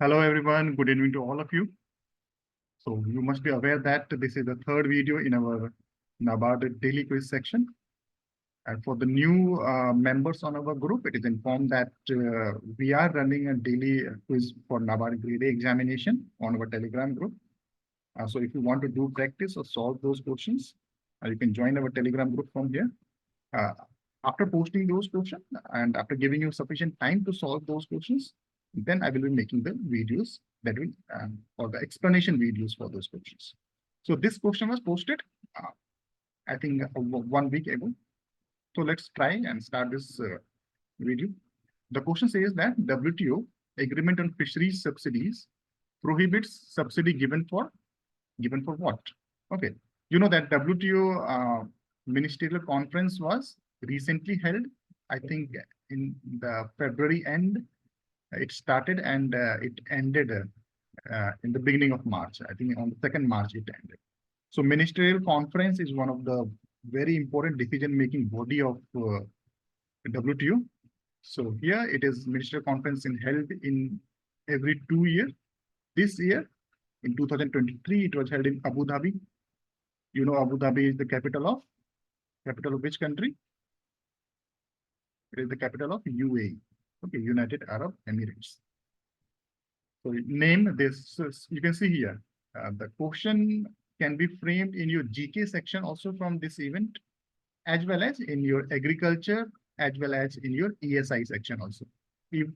Hello everyone, good evening to all of you. So you must be aware that this is the third video in our Nabard daily quiz section. And for the new members on our group, it is informed that we are running a daily quiz for Nabard grade A examination on our Telegram group. So if you want to do practice or solve those questions, you can join our Telegram group from here. Uh, After posting those questions and after giving you sufficient time to solve those questions, then I will be making the videos that will, or the explanation videos for those questions. So this question was posted, I think 1 week ago. So let's try and start this video. The question says that WTO agreement on fisheries subsidies prohibits subsidy given for what? Okay, you know that WTO ministerial conference was recently held. I think in the February end, it started and it ended in the beginning of March. I think on the 2nd March it ended. So ministerial conference is one of the very important decision-making body of WTO. So here it is ministerial conference held in every 2 years. This year, in 2023, it was held in Abu Dhabi. You know, Abu Dhabi is the capital of which country? It is the capital of UAE. Okay, United Arab Emirates. So name this, you can see here, the question can be framed in your GK section also from this event, as well as in your agriculture, as well as in your ESI section also. If,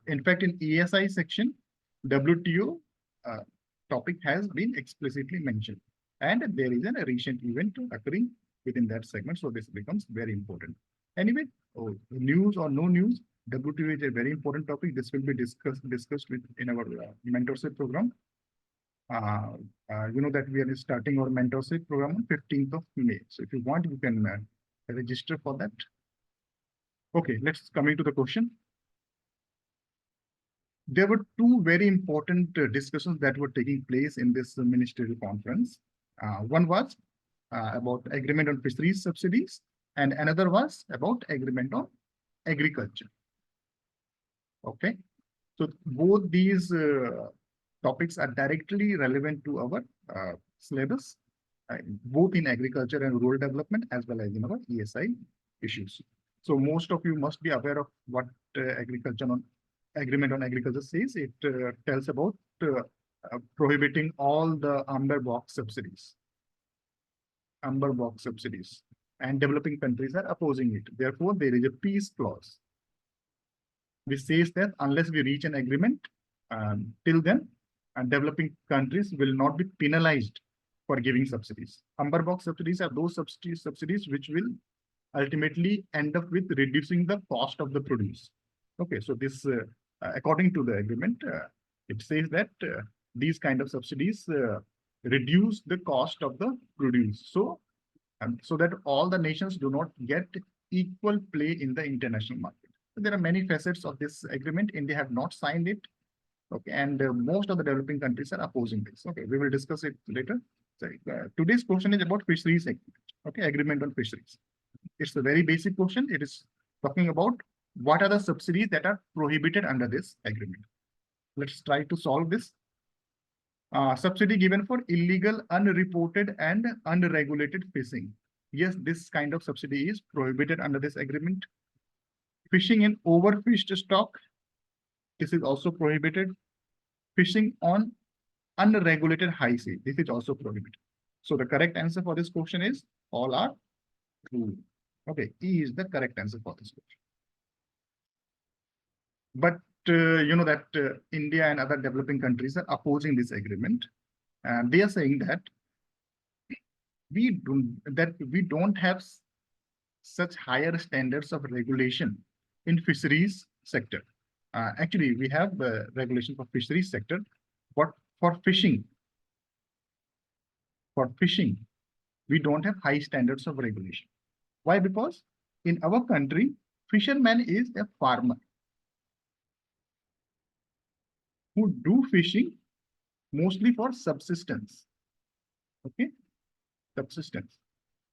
in fact, in ESI section, WTO topic has been explicitly mentioned, and there is a recent event occurring within that segment, so this becomes very important. Anyway, news or no news, WTO is a very important topic. This will be discussed in our mentorship program. You know that we are starting our mentorship program on 15th of May. So if you want, you can register for that. Okay, let's come into the question. There were two very important discussions that were taking place in this ministerial conference. One was about agreement on fisheries subsidies, and another was about agreement on agriculture. Okay, so both these topics are directly relevant to our syllabus, both in agriculture and rural development, as well as in our ESI issues. So most of you must be aware of what agreement on agriculture says. It tells about prohibiting all the amber box subsidies. And developing countries are opposing it. Therefore, there is a peace clause which says that unless we reach an agreement, till then, developing countries will not be penalized for giving subsidies. Amber box subsidies are those subsidies which will ultimately end up with reducing the cost of the produce. Okay, so this, according to the agreement, it says that these kind of subsidies reduce the cost of the produce. So, so that all the nations do not get equal play in the international market. There are many facets of this agreement. India have not signed it. Okay, and most of the developing countries are opposing this. Okay, we will discuss it later. So, today's question is about fisheries agreement. Okay, agreement on fisheries. It's a very basic question. It is talking about what are the subsidies that are prohibited under this agreement. Let's try to solve this. Subsidy given for illegal, unreported, and unregulated fishing. Yes, this kind of subsidy is prohibited under this agreement. Fishing in overfished stock, this is also prohibited. Fishing on unregulated high sea, this is also prohibited. So the correct answer for this question is all are true. Okay, E is the correct answer for this question. But you know that India and other developing countries are opposing this agreement, and they are saying that we don't have such higher standards of regulation in fisheries sector. Actually, we have regulation for fisheries sector, but for fishing, we don't have high standards of regulation. Why? Because in our country, fisherman is a farmer who do fishing mostly for subsistence. Okay, subsistence.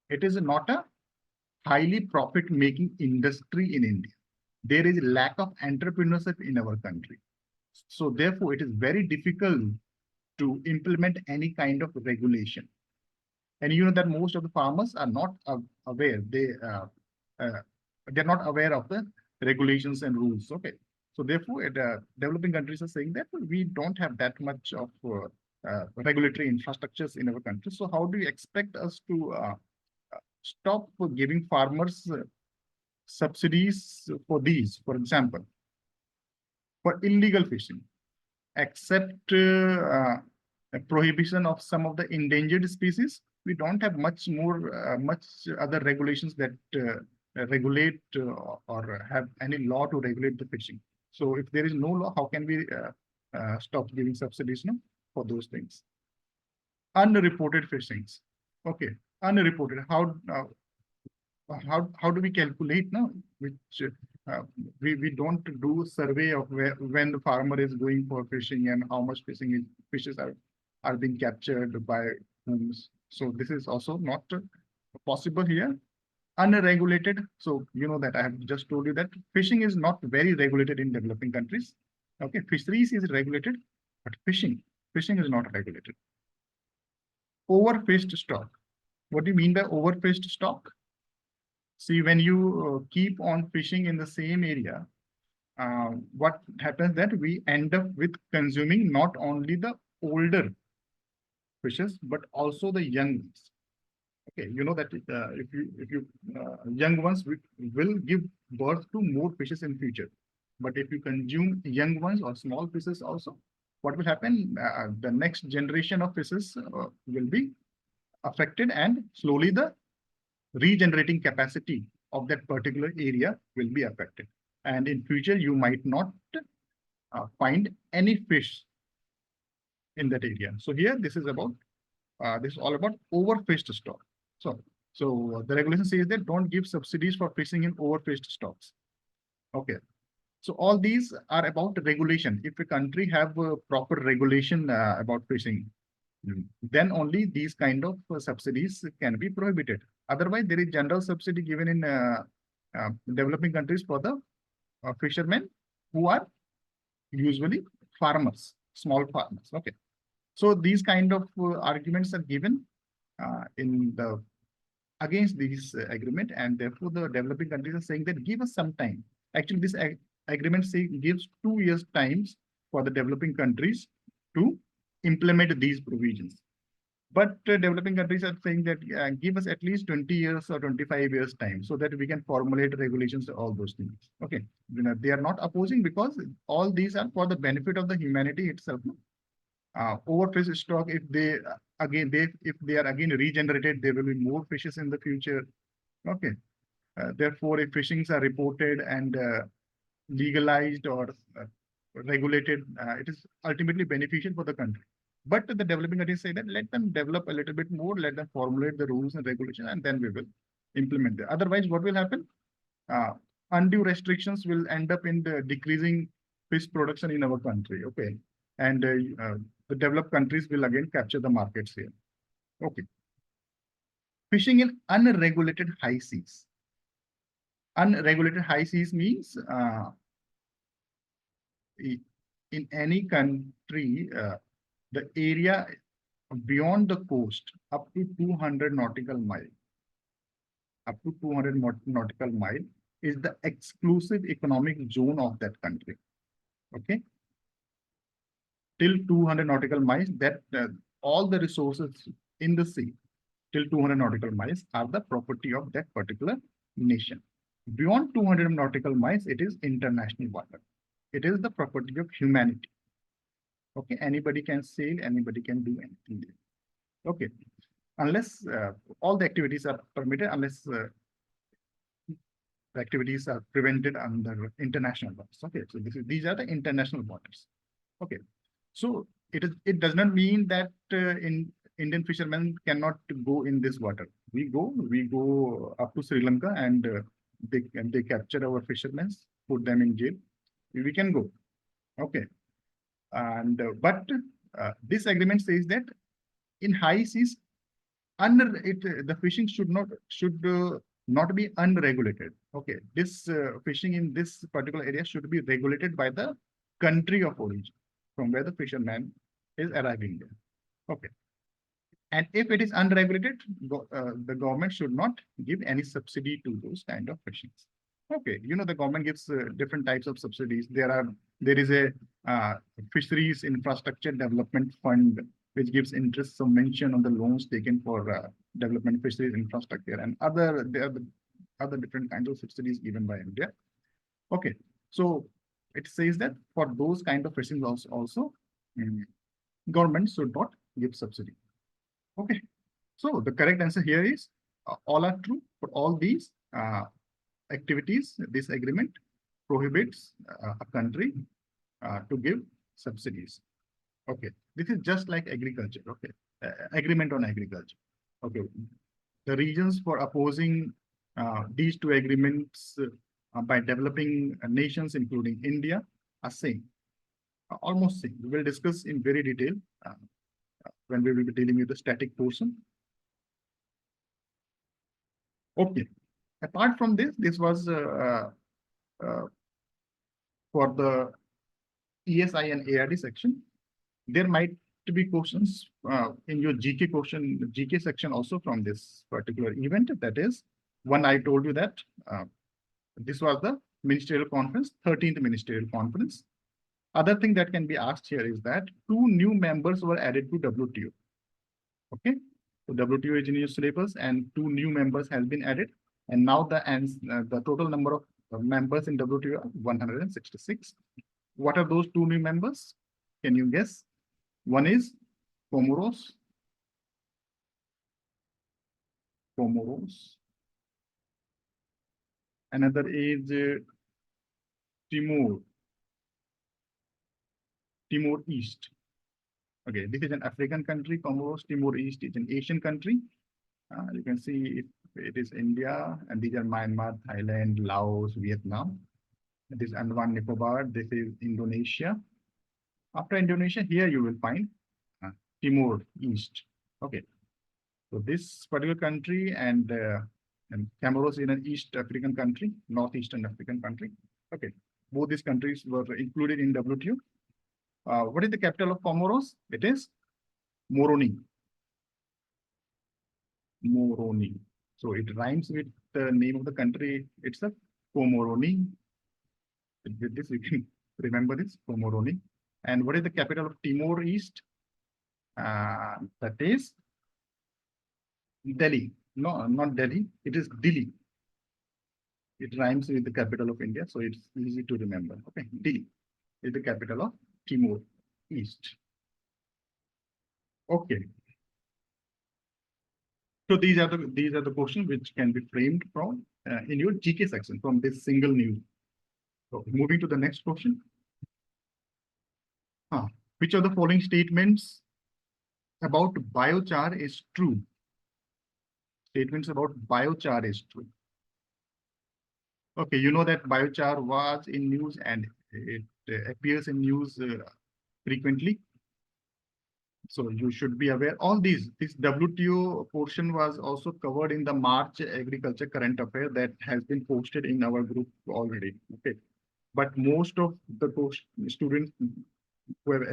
It is not a highly profit-making industry in India. There is lack of entrepreneurship in our country. So therefore, it is very difficult to implement any kind of regulation. And you know that most of the farmers are not aware. They're not aware of the regulations and rules. Okay, so therefore, developing countries are saying that we don't have that much of regulatory infrastructures in our country. So how do you expect us to stop giving farmers subsidies for these? For example, for illegal fishing, except a prohibition of some of the endangered species, we don't have much other regulations that regulate or have any law to regulate the fishing. So if there is no law, how can we stop giving subsidies, no, for those things? Unreported fishings. Okay, unreported. How do we calculate now? Which we don't do survey of when the farmer is going for fishing and how much fishes are being captured by whom. So this is also not possible here. Unregulated. So you know that I have just told you that fishing is not very regulated in developing countries. Okay, fisheries is regulated, but fishing is not regulated. Overfished stock. What do you mean by overfished stock? See, when you keep on fishing in the same area, what happens that we end up with consuming not only the older fishes, but also the young ones. Okay, you know that if you young ones will give birth to more fishes in future. But if you consume young ones or small fishes also, what will happen? The next generation of fishes will be affected, and slowly the regenerating capacity of that particular area will be affected. And in future, you might not find any fish in that area. So here, this is all about overfished stock. So the regulation says that don't give subsidies for fishing in overfished stocks. Okay. So all these are about regulation. If a country have a proper regulation about fishing, then only these kind of subsidies can be prohibited. Otherwise, there is general subsidy given in developing countries for the fishermen who are usually farmers, small farmers. Okay, so these kind of arguments are given in the against this agreement, and therefore the developing countries are saying that give us some time. Actually, this agreement gives 2 years times for the developing countries to implement these provisions. But developing countries are saying that give us at least 20 years or 25 years time so that we can formulate regulations, all those things. Okay, they are not opposing because all these are for the benefit of the humanity itself. Overfish stock, if they are again regenerated, there will be more fishes in the future. Okay, therefore, if fishings are reported and legalized or regulated, it is ultimately beneficial for the country. But the developing countries say that let them develop a little bit more, let them formulate the rules and regulations, and then we will implement it. Otherwise, what will happen? Undue restrictions will end up in the decreasing fish production in our country. Okay, and the developed countries will again capture the markets here. Okay. Fishing in unregulated high seas. Unregulated high seas means in any country, the area beyond the coast up to 200 nautical mile, is the exclusive economic zone of that country. Okay, till 200 nautical miles, that all the resources in the sea till 200 nautical miles are the property of that particular nation. Beyond 200 nautical miles, it is international water. It is the property of humanity. Okay, anybody can sail, anybody can do anything there. Okay, unless all the activities are permitted, unless the activities are prevented under international waters. Okay, so these are the international waters. Okay, so it does not mean that in Indian fishermen cannot go in this water. We go up to Sri Lanka and they capture our fishermen, put them in jail. We can go. Okay, and but this agreement says that in high seas, the fishing should not be unregulated. Okay, this fishing in this particular area should be regulated by the country of origin from where the fisherman is arriving there. Okay. And if it is unregulated, the government should not give any subsidy to those kind of fishings. Okay, the government gives different types of subsidies. There is a fisheries infrastructure development fund which gives interest subvention on the loans taken for development fisheries infrastructure, and other different kinds of subsidies given by India. Okay, so it says that for those kind of fishing also government should not give subsidy. Okay, so the correct answer here is all are true for all these activities. This agreement prohibits a country to give subsidies. Okay, this is just like agriculture. Okay, agreement on agriculture. Okay, the reasons for opposing these two agreements by developing nations, including India, are same, almost same. We will discuss in very detail when we will be dealing with the static portion. Okay. Apart from this, this was for the ESI and ARD section. There might be questions in your GK section also from this particular event. That is, one I told you that this was the ministerial conference, 13th ministerial conference. Other thing that can be asked here is that 2 new members were added to WTO. Okay, so WTO is in your syllabus, and 2 new members has been added, and now the total number of members in WTO are 166. What are those 2 new members? Can you guess? One is Comoros. Another is Timor East. Okay, this is an African country. Comoros, Timor East is an Asian country. You can see it is India, and these are Myanmar, Thailand, Laos, Vietnam. This is Andaman Nicobar. This is Indonesia. After Indonesia, here you will find Timor East. Okay, so this particular country and Comoros is an East African country, Northeastern African country. Okay, both these countries were included in WTO. What is the capital of Comoros? It is Moroni. So it rhymes with the name of the country itself, Comoroni. With this, you can remember this, Comoroni. And what is the capital of Timor East? That is Delhi. No, not Delhi. It is Dili. It rhymes with the capital of India, so it's easy to remember. Okay, Dili is the capital of Timor East. Okay. So these are the questions which can be framed from in your GK section from this single news. So moving to the next question. Which of the following statements about biochar is true? Statements about biochar is true. Okay, you know that biochar was in news and it appears in news frequently. So you should be aware. All this WTO portion was also covered in the March Agriculture Current Affair that has been posted in our group already. Okay, but most of the students who have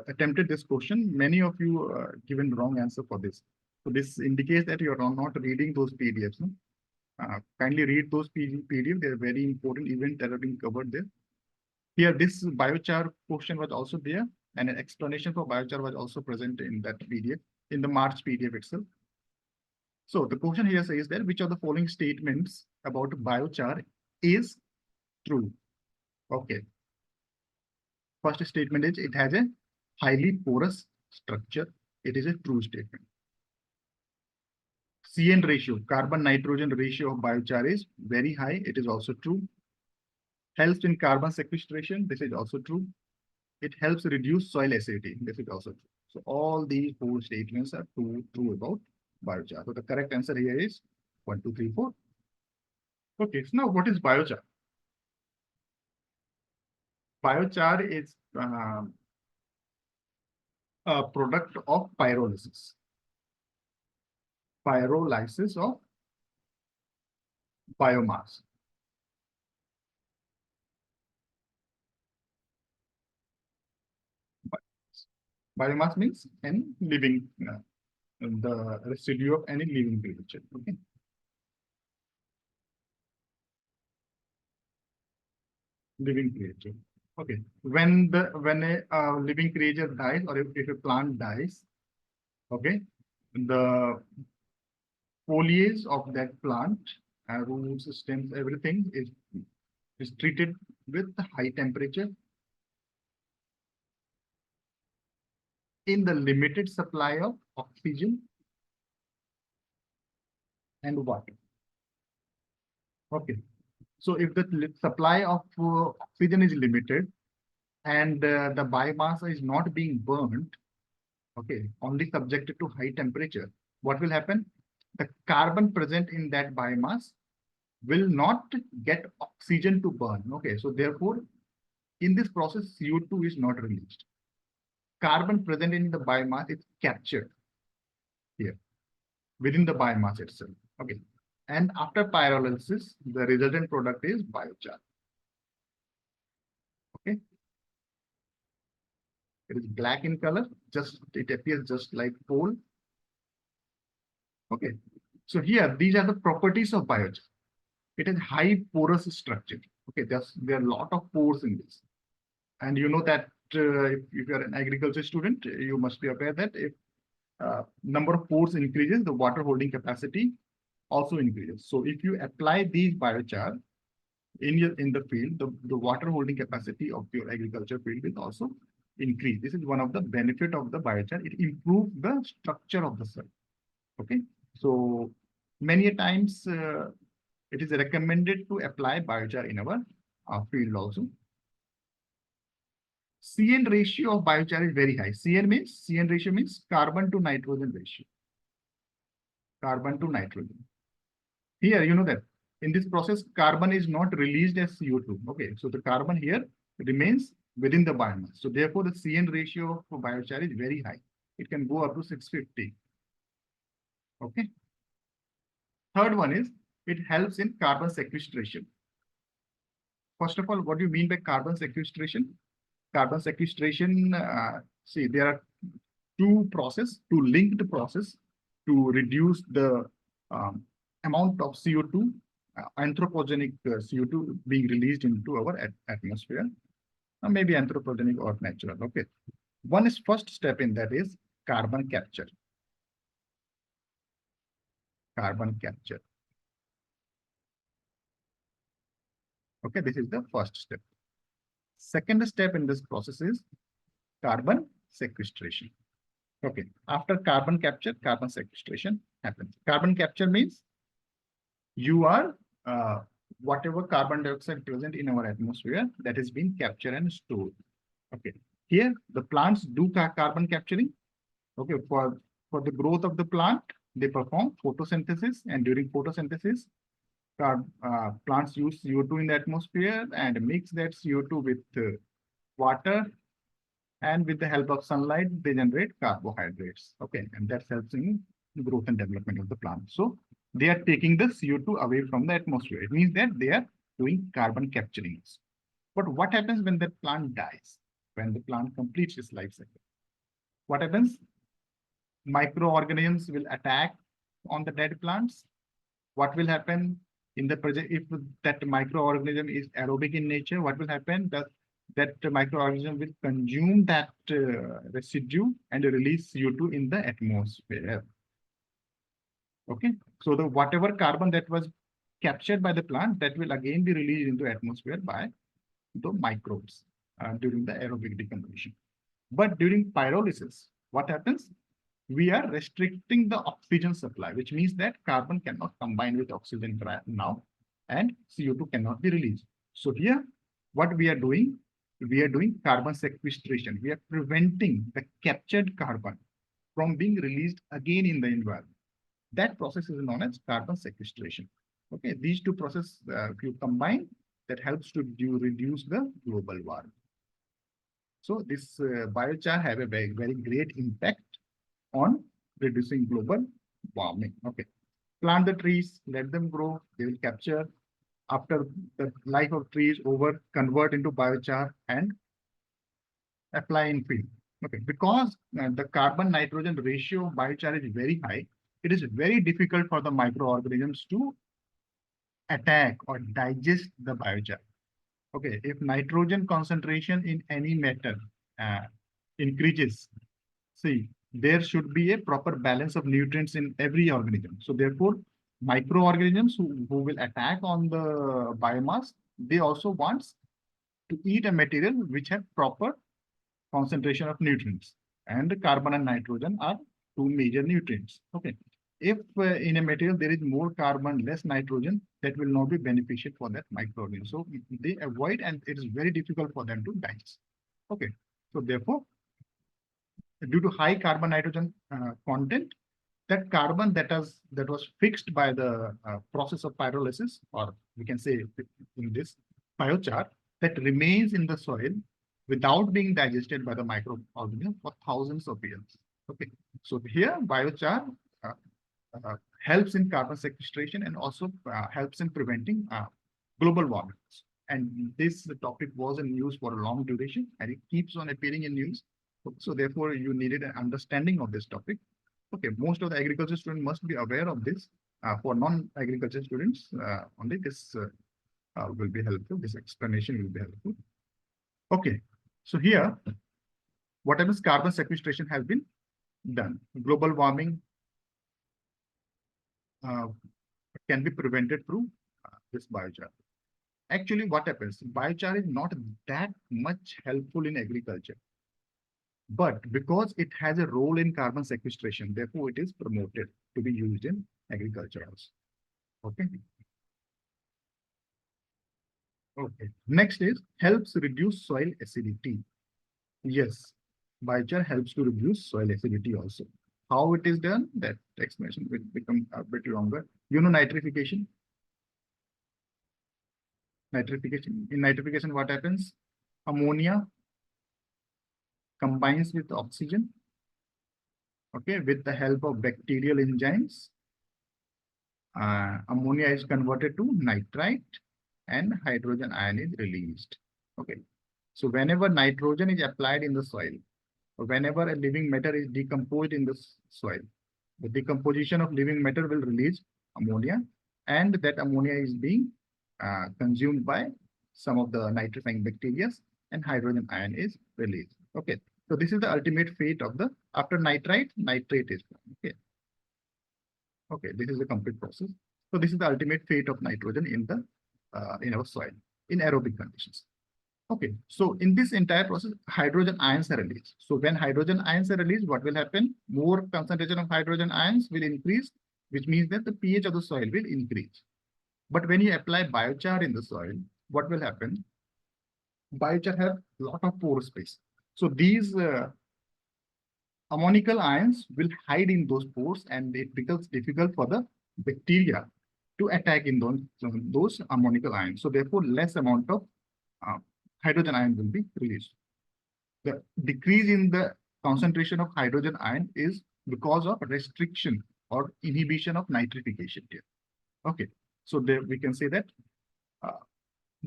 attempted this question, many of you given wrong answer for this. So this indicates that you are not reading those PDFs. No? Kindly read those PDF. They are very important events that have been covered there. Here, this biochar question was also there, and an explanation for biochar was also present in that PDF, in the March PDF itself. So the question here says that which of the following statements about biochar is true? Okay. First statement is it has a highly porous structure. It is a true statement. CN ratio, carbon-nitrogen ratio of biochar is very high. It is also true. Helps in carbon sequestration. This is also true. It helps reduce soil acidity. This is also true. So all these 4 statements are true about biochar. So the correct answer here is 1, 2, 3, 4. Okay, so now what is biochar? Biochar is a product of pyrolysis. Pyrolysis of biomass. Biomass means any living, the residue of any living creature. Okay. Living creature. Okay. When a living creature dies, or if a plant dies, okay, the foliage of that plant, roots, stems, everything is treated with high temperature in the limited supply of oxygen and water. Okay. So if the supply of oxygen is limited and the biomass is not being burned, okay, only subjected to high temperature, what will happen? The carbon present in that biomass will not get oxygen to burn. Okay, so therefore, in this process, CO2 is not released. Carbon present in the biomass is captured here within the biomass itself. Okay, and after pyrolysis, the resultant product is biochar. Okay, it is black in color. Just it appears just like coal. Okay, so here these are the properties of biochar. It has high porous structure. Okay, there are a lot of pores in this, and you know that if you are an agriculture student, you must be aware that if number of pores increases, the water holding capacity also increases. So if you apply these biochar in the field, the water holding capacity of your agriculture field will also increase. This is one of the benefit of the biochar. It improves the structure of the soil. Okay, so many a times it is recommended to apply biochar in our field also. CN ratio of biochar is very high. CN ratio means carbon to nitrogen ratio. Carbon to nitrogen. Here, you know that in this process, carbon is not released as CO2. Okay, so the carbon here remains within the biomass. So therefore, the CN ratio for biochar is very high. It can go up to 650. Okay. Third one is it helps in carbon sequestration. First of all, what do you mean by carbon sequestration? Carbon sequestration, see, there are two linked process to reduce the amount of CO2, anthropogenic CO2 being released into our atmosphere, maybe anthropogenic or natural. Okay. One is first step in that is carbon capture. Carbon capture. Okay, this is the first step. Second step in this process is carbon sequestration. Okay, after carbon capture, carbon sequestration happens. Carbon capture means you are whatever carbon dioxide present in our atmosphere that is being captured and stored. Okay, here the plants do carbon capturing. Okay, for the growth of the plant, they perform photosynthesis, and during photosynthesis, plants use CO2 in the atmosphere and mix that CO2 with water, and with the help of sunlight, they generate carbohydrates. Okay, and that helps in growth and development of the plant. So they are taking the CO2 away from the atmosphere. It means that they are doing carbon capturing. But what happens when the plant dies? When the plant completes its life cycle? What happens? Microorganisms will attack on the dead plants. What will happen in the project if that microorganism is aerobic in nature? What will happen? That microorganism will consume that residue and release CO2 in the atmosphere. Okay, so the whatever carbon that was captured by the plant, that will again be released into atmosphere by the microbes during the aerobic decomposition. But during pyrolysis, what happens? We are restricting the oxygen supply, which means that carbon cannot combine with oxygen now, and CO2 cannot be released. So here, what we are doing carbon sequestration. We are preventing the captured carbon from being released again in the environment. That process is known as carbon sequestration. Okay, these two processes, if you combine, that helps to reduce the global warming. So this biochar have a very, very great impact on reducing global warming. Okay, plant the trees, let them grow, they will capture. After the life of trees over, convert into biochar and apply in field. Okay, because the carbon-nitrogen ratio of biochar is very high, it is very difficult for the microorganisms to attack or digest the biochar. Okay, if nitrogen concentration in any matter uh, increases, see, there should be a proper balance of nutrients in every organism. So therefore, microorganisms who will attack on the biomass, they also want to eat a material which have proper concentration of nutrients. And carbon and nitrogen are two major nutrients. Okay. If in a material there is more carbon, less nitrogen, that will not be beneficial for that microorganism. So they avoid, and it is very difficult for them to digest. Okay. So therefore, due to high carbon nitrogen content, that carbon that was fixed by the process of pyrolysis, or we can say in this biochar, that remains in the soil without being digested by the microorganism for thousands of years. Okay, so here biochar uh, helps in carbon sequestration and also helps in preventing global warming. And this topic was in news for a long duration, and it keeps on appearing in news. So therefore, you needed an understanding of this topic. Okay, most of the agriculture students must be aware of this. For non-agriculture students, only this will be helpful. This explanation will be helpful. Okay, so here, whatever carbon sequestration has been done, global warming can be prevented through this biochar. Actually, what happens? Biochar is not that much helpful in agriculture, but because it has a role in carbon sequestration, therefore it is promoted to be used in agriculture also. Okay. Okay. Next is helps reduce soil acidity. Yes, biochar helps to reduce soil acidity also. How it is done, that explanation will become a bit longer. You know nitrification? Nitrification. In nitrification, what happens? Ammonia combines with oxygen, okay, with the help of bacterial enzymes. Ammonia is converted to nitrite and hydrogen ion is released. Okay, so whenever nitrogen is applied in the soil, or whenever a living matter is decomposed in the soil, the decomposition of living matter will release ammonia, and that ammonia is being consumed by some of the nitrifying bacteria, and hydrogen ion is released. Okay, so this is the ultimate fate of the, after nitrite, nitrate is formed. Okay. Okay, this is the complete process. So this is the ultimate fate of nitrogen in our soil in aerobic conditions. Okay, so in this entire process, hydrogen ions are released. So when hydrogen ions are released, what will happen? More concentration of hydrogen ions will increase, which means that the pH of the soil will increase. But when you apply biochar in the soil, what will happen? Biochar have a lot of pore space. So these ammonical ions will hide in those pores, and it becomes difficult for the bacteria to attack in those ammonical ions. So therefore, less amount of hydrogen ion will be released. The decrease in the concentration of hydrogen ion is because of restriction or inhibition of nitrification here. Okay, so there we can say that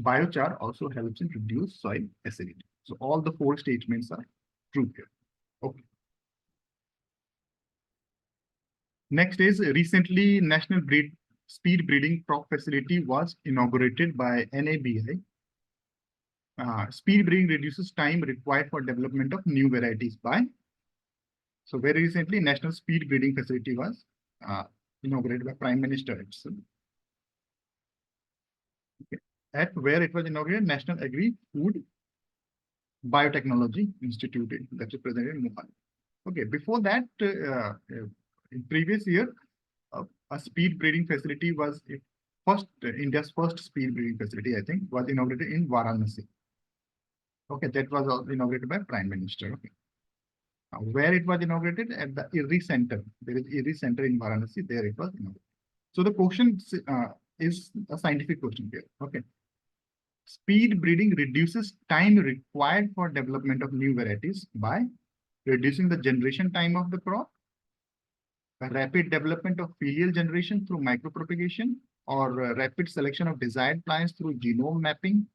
biochar also helps in reduce soil acidity. So all the four statements are true here. Okay. Next is recently National Speed Breeding Crop Facility was inaugurated by NABI. Speed breeding reduces time required for development of new varieties by. So very recently, National Speed Breeding Facility was inaugurated by Prime Minister itself. Okay. At where it was inaugurated, National Agri-Food Biotechnology Institute, that is present in Mumbai. Okay, before that, in previous year, a speed breeding facility was India's first speed breeding facility, I think, was inaugurated in Varanasi. Okay, that was inaugurated by Prime Minister. Okay. Where it was inaugurated? At the IRRI Center. There is IRRI Center in Varanasi. There it was inaugurated. So the question is a scientific question here. Okay. Speed breeding reduces time required for development of new varieties by reducing the generation time of the crop, rapid development of filial generation through micropropagation, or rapid selection of desired plants through genome mapping.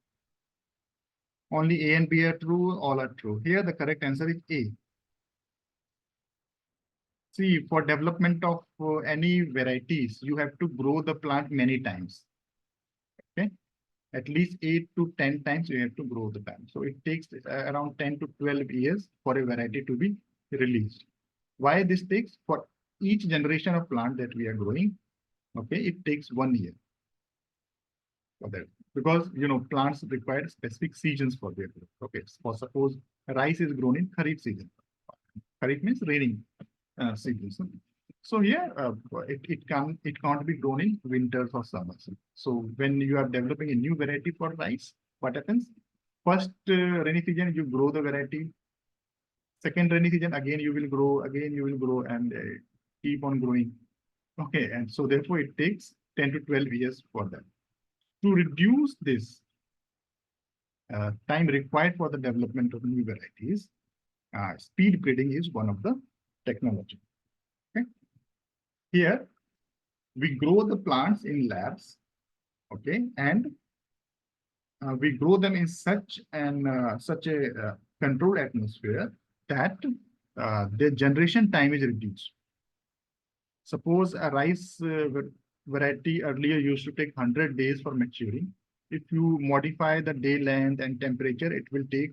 Only A and B are true, all are true. Here the correct answer is A. See, for development of any varieties, you have to grow the plant many times. Okay, at least 8 to 10 times you have to grow the plant. So it takes around 10 to 12 years for a variety to be released. Why this takes? For each generation of plant that we are growing, okay, it takes 1 year for that. Because plants require specific seasons for their growth. Okay, for suppose rice is grown in Kharif season. Kharif means raining season. So here it can't be grown in winters or summers. So when you are developing a new variety for rice, what happens? First rainy season you grow the variety. Second rainy season again you will grow, and keep on growing. Okay, and so therefore it takes 10 to 12 years for that. To reduce this time required for the development of new varieties, speed breeding is one of the technology. Okay. Here we grow the plants in labs, okay, and we grow them in such a controlled atmosphere that their generation time is reduced. Suppose a rice variety earlier used to take 100 days for maturing. If you modify the day length and temperature, it will take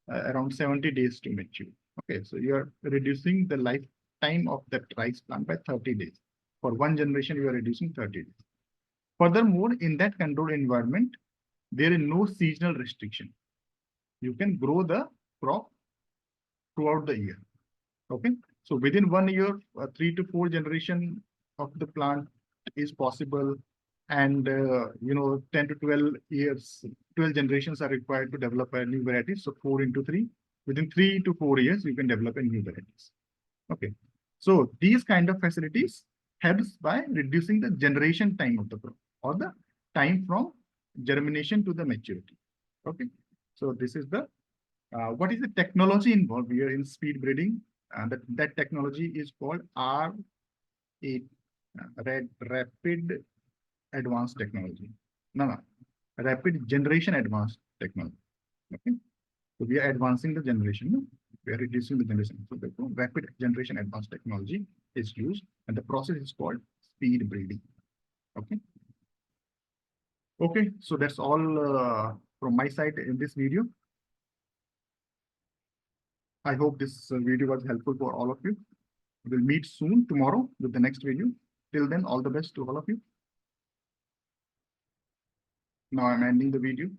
around 70 days to mature. Okay, so you are reducing the lifetime of that rice plant by 30 days. For one generation, you are reducing 30 days. Furthermore, in that controlled environment, there is no seasonal restriction. You can grow the crop throughout the year. Okay, so within 1 year, 3 to 4 generation of the plant is possible, and 10 to 12 years, 12 generations are required to develop a new variety. So 4 into 3, within 3 to 4 years, you can develop a new varieties. Okay, so these kind of facilities helps by reducing the generation time of the crop, or the time from germination to the maturity. Okay, so this is the what is the technology involved here in speed breeding? That technology is called rapid advanced technology. No, rapid generation advanced technology. Okay, so we are advancing the generation. No? We are reducing the generation. So the rapid generation advanced technology is used, and the process is called speed breeding. Okay. Okay, so that's all from my side in this video. I hope this video was helpful for all of you. We'll meet soon tomorrow with the next video. Till then, all the best to all of you. Now I'm ending the video.